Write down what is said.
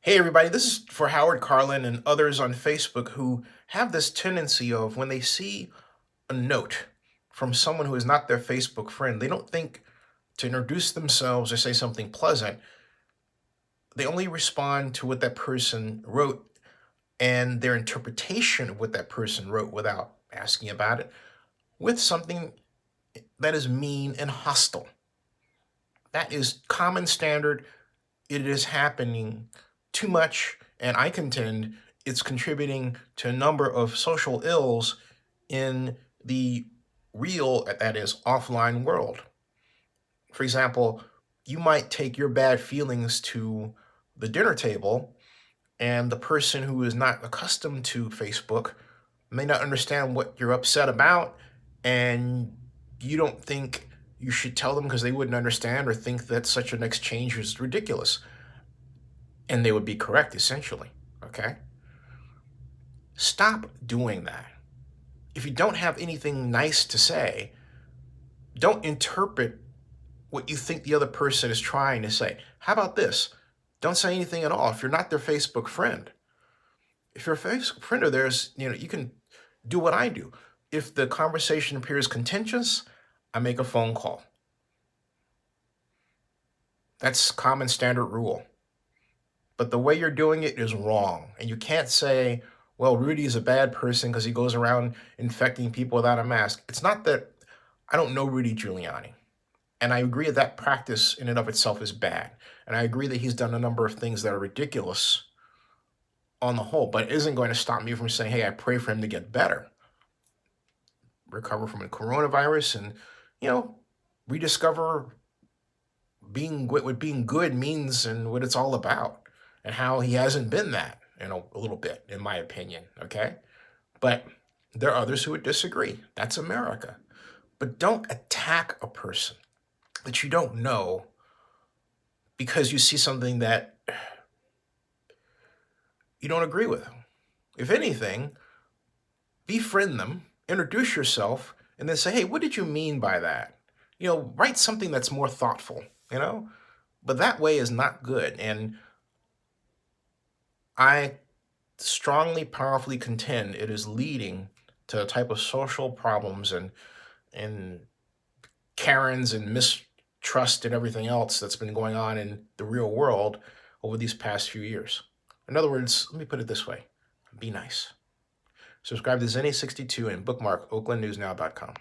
Hey, everybody, this is for Howard Carlin and others on Facebook who have this tendency of when they see a note from someone who is not their Facebook friend, they don't think to introduce themselves or say something pleasant. They only respond to what that person wrote and their interpretation of what that person wrote without asking about it with something that is mean and hostile. That is common standard. It is happening too much, and I contend it's contributing to a number of social ills in the real, that is, offline world. For example, you might take your bad feelings to the dinner table, and the person who is not accustomed to Facebook may not understand what you're upset about, and you don't think you should tell them because they wouldn't understand or think that such an exchange is ridiculous. And they would be correct, essentially. Okay? Stop doing that. If you don't have anything nice to say, don't interpret what you think the other person is trying to say. How about this? Don't say anything at all if you're not their Facebook friend. If you're a Facebook friend of theirs, you can do what I do. If the conversation appears contentious, I make a phone call. That's common standard rule. But the way you're doing it is wrong. And you can't say, well, Rudy is a bad person because he goes around infecting people without a mask. It's not that I don't know Rudy Giuliani. And I agree that practice in and of itself is bad. And I agree that he's done a number of things that are ridiculous on the whole, but it isn't going to stop me from saying, hey, I pray for him to get better, recover from the coronavirus, and, rediscover what being good means and what it's all about, and how he hasn't been that in a little bit, in my opinion. Okay. But there are others who would disagree. That's America. But don't attack a person that you don't know because you see something that you don't agree with. If anything, befriend them, introduce yourself, and then say, hey, what did you mean by that? Write something that's more thoughtful, but that way is not good. And I strongly, powerfully contend it is leading to a type of social problems and Karens and mistrust and everything else that's been going on in the real world over these past few years. In other words, let me put it this way: be nice. Subscribe to Zenny62 and bookmark oaklandnewsnow.com.